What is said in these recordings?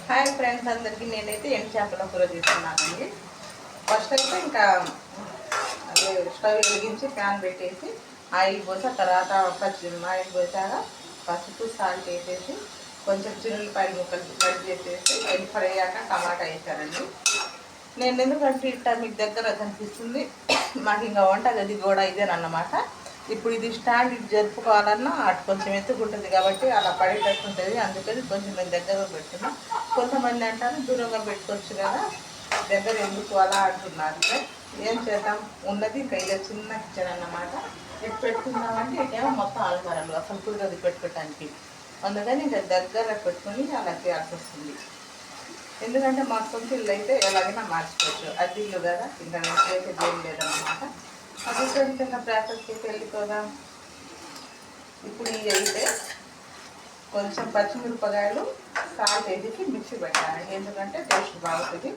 Hi friends అందరికీ నేనైతే ఎండు చేపల కూర తీసుకున్నానండి. ఫస్ట్ అయితే ఇంకా అదే స్టవ్ వెలిగించి ప్యాన్ పెట్టేసి ఆయిల్ పోసి తర్వాత ఆయిల్ పోసాక పసుపు సాల్ట్ వేసేసి కొంచెం చిల్లుల్లిపాయలు ముక్కలు కట్ చేసేసి ఎగ్ ఫ్రై అయ్యాక టమాటా వేసానండి. నేను ఎందుకంటే ఇట్లా మీకు దగ్గర కనిపిస్తుంది మాకు ఇంకా వంట గది కూడా ఇదేనన్నమాట. ఇప్పుడు ఇది స్టాండ్ ఇటు జరుపుకోవాలన్నా అటు కొంచెం ఎత్తుకుంటుంది కాబట్టి అలా పడేటట్టు ఉంటుంది. అందుకని కొంచెం మేము దగ్గర పెడుతున్నాం. కొంతమంది అంటారు దూరంగా పెట్టుకోవచ్చు కదా, దగ్గర ఎందుకు అలా అంటున్నారు. ఏం చేద్దాం, ఉన్నది ఇంకా ఇదే చిన్న కిచెన్ అన్నమాట. ఎటు పెట్టుకుందామంటే ఇటేమో మొత్తం అలమరలు అసలు కుదరదు పెట్టుకోవటానికి. అందుకని ఇంకా దగ్గర పెట్టుకొని అలా చేయాల్సి వస్తుంది. ఎందుకంటే మా సొంత ఇల్లు అయితే ఎలాగైనా మార్చుకోవచ్చు, అది ఇల్లు కదా, ఇంకా చేసేది ఏం లేదన్నమాట. అది చిన్న ప్రాసెస్కి వెళ్ళిపోదాం. ఇప్పుడు ఇవి అయితే కొంచెం పచ్చిమిరపకాయలు సాల్ట్ వేసి మిక్సీ పెట్టాలి, ఎందుకంటే టేస్ట్ బాగుంటుంది.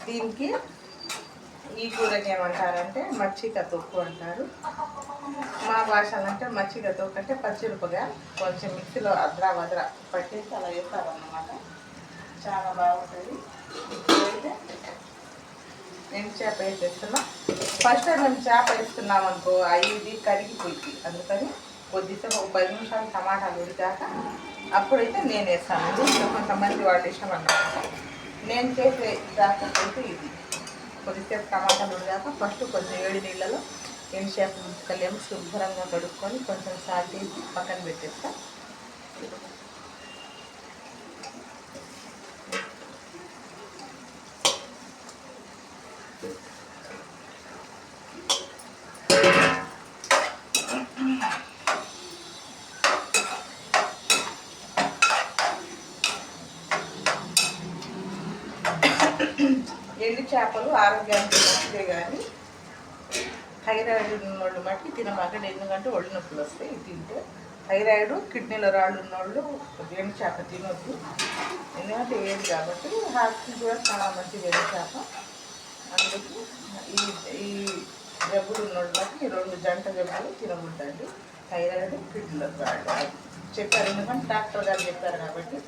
దీనికి ఈ కూరని ఏమంటారంటే మచ్చిక తొక్కు అంటారు. మా భాషలో అంటే మచ్చిక తొక్కు అంటే పచ్చిమిరపకాయ కొంచెం మిక్సీలో అద్రా వద్రా పట్టేసి అలా వేస్తారన్నమాట. చాలా బాగుంటుంది. ఇప్పుడైతే నేను చేప వేసేస్తున్నాం. ఫస్ట్ మేము చేప వేస్తున్నాం అనుకో ఇది కరిగిపోయింది. అందుకని కొద్దిసేపు ఒక 10 నిమిషాలు టమాటాలు ఉడికాక అప్పుడైతే నేను వేస్తానండి. కొంతమంది వాళ్ళు ఇష్టం అన్నమాట. నేను చేసే ప్రాసెస్ అయితే ఇది. కొద్దిసేపు టమాటాలు ఉడికాక ఫస్ట్ కొంచెం వేడి నీళ్ళలో ఎండుచేప ముక్కలేమో శుభ్రంగా కడుక్కొని కొంచెం సాల్ట్ వేసి పక్కన పెట్టేస్తా. ఎండు చేపలు ఆరోగ్యానికి మంచిదే, కానీ థైరాయిడ్ ఉన్నోళ్ళు మట్టి తినమాకండి. ఎందుకంటే ఒళ్ళు నొప్పులు వస్తాయి తింటే. థైరాయిడ్ కిడ్నీలో రాళ్ళు ఉన్నోళ్ళు ఎండు చేప తినొద్దు, ఎందుకంటే ఏది కాబట్టి హార్ట్కి కూడా చాలా మంచిది ఎండు చేప. అందుకు ఈ జబ్బులు ఉన్నోళ్ళు బట్టి 2 జంట జబ్బులు తినకూడదండి, థైరాయిడ్ కిడ్నీలో రాళ్ళు చెప్పారు. ఎందుకంటే డాక్టర్ గారు చెప్పారు కాబట్టి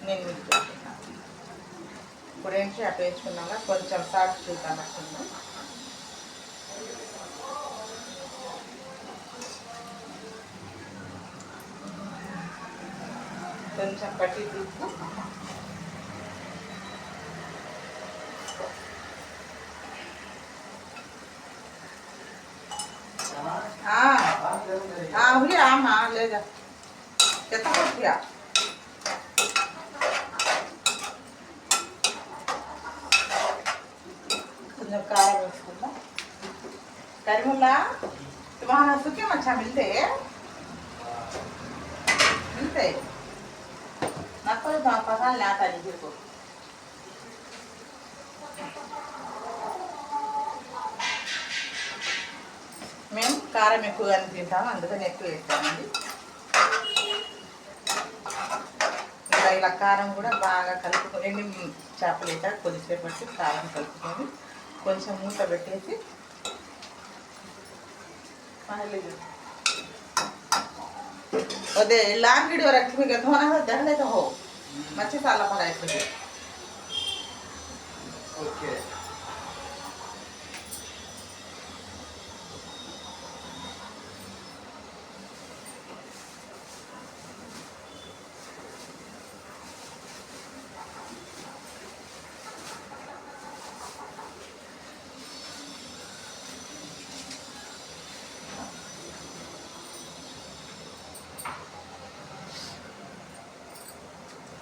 నేను మీకు చెప్తున్నాను. ఇప్పుడు ఏంటి చేప వేసుకున్నాక కొంచెం సాల్ట్ చూద్దామనుకున్నా. కొంచెం పట్టి ఉప్పు, ఆమా లేదా చెత్త కొట్టియా కొంచెం కారం వేసుకుందాం. करीमुल्ला तुम्हारा सूखे मच्छा मिलते मिलते నాకు పసాలు లేతా నీకు. మేము కారం ఎక్కువగానే తింటాము, అందుకని ఎక్కువ వేస్తామండి. ఇంకా ఇలా కారం కూడా బాగా కలుపుకొని ఎండి చేపలు వేసాక కొద్దిసేపు బట్టి కారం కలుపుకొని కొంచెం మూత పెట్టేసి लांग वीडियो रखी देख लेते हो मच्छी साला पकाए ओके.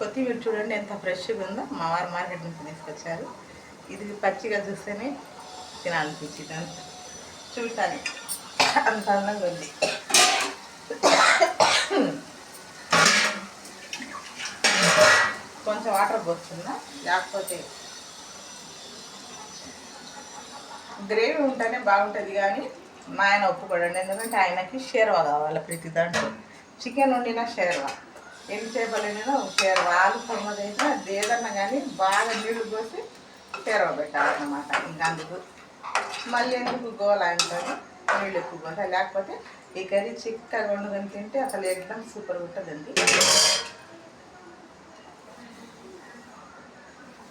కొత్తిమీర చూడండి ఎంత ఫ్రెష్గా ఉందో, మా వారు మార్కెట్ నుంచి తీసుకొచ్చారు. ఇది పచ్చిగా చూస్తేనే తినాలనిపించింది, అంత చూడటానికి అంత అందంగా ఉంది. కొంచెం వాటర్ పోస్తుందా, లేకపోతే గ్రేవీ ఉంటేనే బాగుంటుంది. కానీ మా ఆయన ఒప్పుకోడండి, ఎందుకంటే ఆయనకి షేర్వా కావాలి ప్రతి దాంట్లో. చికెన్ వండినా షేర్వా, ఎండు చేపలైనా షేర్వా, ఆలు కొమ్మది అయితే అది ఏదన్నా కానీ బాగా నీళ్లు పోసి షేర్వా పెట్టాలన్నమాట. ఇంకా అందుకు మళ్ళీ ఎందుకు గోల అంటారు, నీళ్ళు ఎక్కువ పోతాయి. లేకపోతే ఈ కర్రీ చిక్కగా వండుకొని తింటే అసలు ఎగ్దమ్ సూపర్ ఉంటుందండి.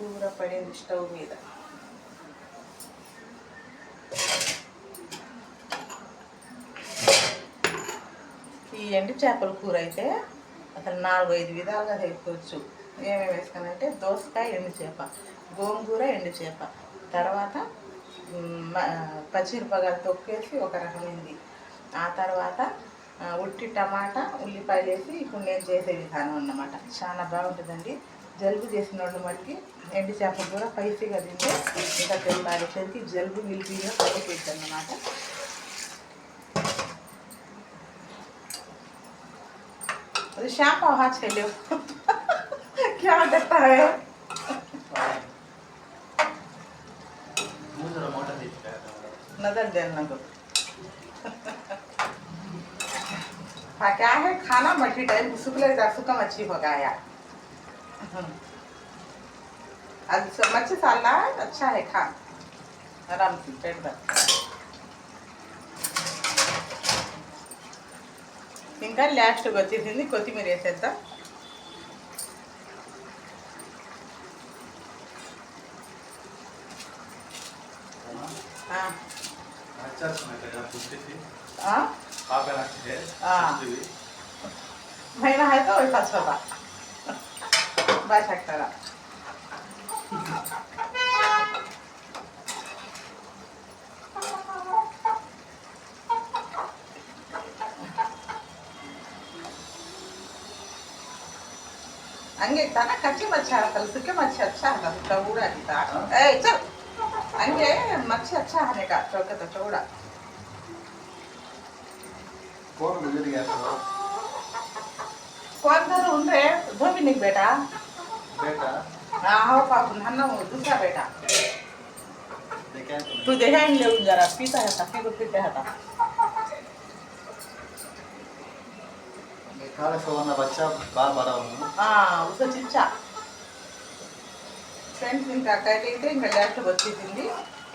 కూర పడింది స్టవ్ మీద. ఈ ఎండు చేపల కూర అయితే అసలు 4-5 విధాలుగా చేసుకోవచ్చు. ఏమేమి వేసుకున్నానంటే దోసకాయ ఎండు చేప, గోంగూర ఎండు చేప, తర్వాత పచ్చిమిరపకాయలు తొక్కేసి ఒక రకమైంది, ఆ తర్వాత ఉట్టి టమాటా ఉల్లిపాయలు వేసి ఇప్పుడు నేను చేసే విధానం అన్నమాట. చాలా బాగుంటుందండి. జలుబు చేసిన వాళ్ళు మట్టుకి ఎండు చేప కూర స్పైసీగా తింటే ఇంకా తెల్లారేసరికి జలుబు మిల్పీగా పడిపోయింది అన్నమాట. షాంపూ हाथ से लो क्या करता है नजर देना को हाँ क्या है खाना मछली टाइप सुखलेगा सुखा मच्छी हो गया आज मच्छी साला अच्छा है खा आराम से पेट भर ఇంకా లాస్ట్కి వచ్చేసింది కొత్తిమీర వేసేద్దాం. महिना है तो वैसा छोटा बाय सकता है. हंगे था ना कच्ची मच्छी आता सूखे मच्छी अच्छा आता चौड़ा था. ए चल हंगे मच्छी अच्छा आने का चौके तो चौड़ा. कौन गुजर गया था? कौन था उनरे धोबी नहीं बेटा हाँ हो पापा नन्ना वो दूसरा बेटा तू देखा इन लोग जरा पीता है तभी को पीते है था काले सोना बच्चा बाल बड़ा होगा उसको चिच्चा ఫ్రెండ్స్ ఇంకా కైతే ఇంకా లాస్ట్ వచ్చేసింది.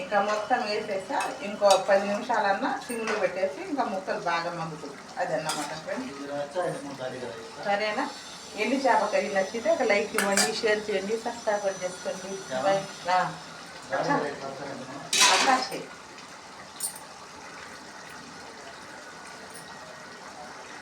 ఇంకా మొత్తం వేసేసా ఇంకో 10 నిమిషాలన్నా సిమ్లో పెట్టేసి ఇంకా ముక్కలు బాగా మగ్గుతుంది. అదన్నమాట ఫ్రెండ్స్. సరేనా? ఎండు చేప కర్రీ నచ్చితే ఒక లైక్ ఇవ్వండి, షేర్ చేయండి, సబ్స్క్రైబ్ చేసుకోండి. బాయ్.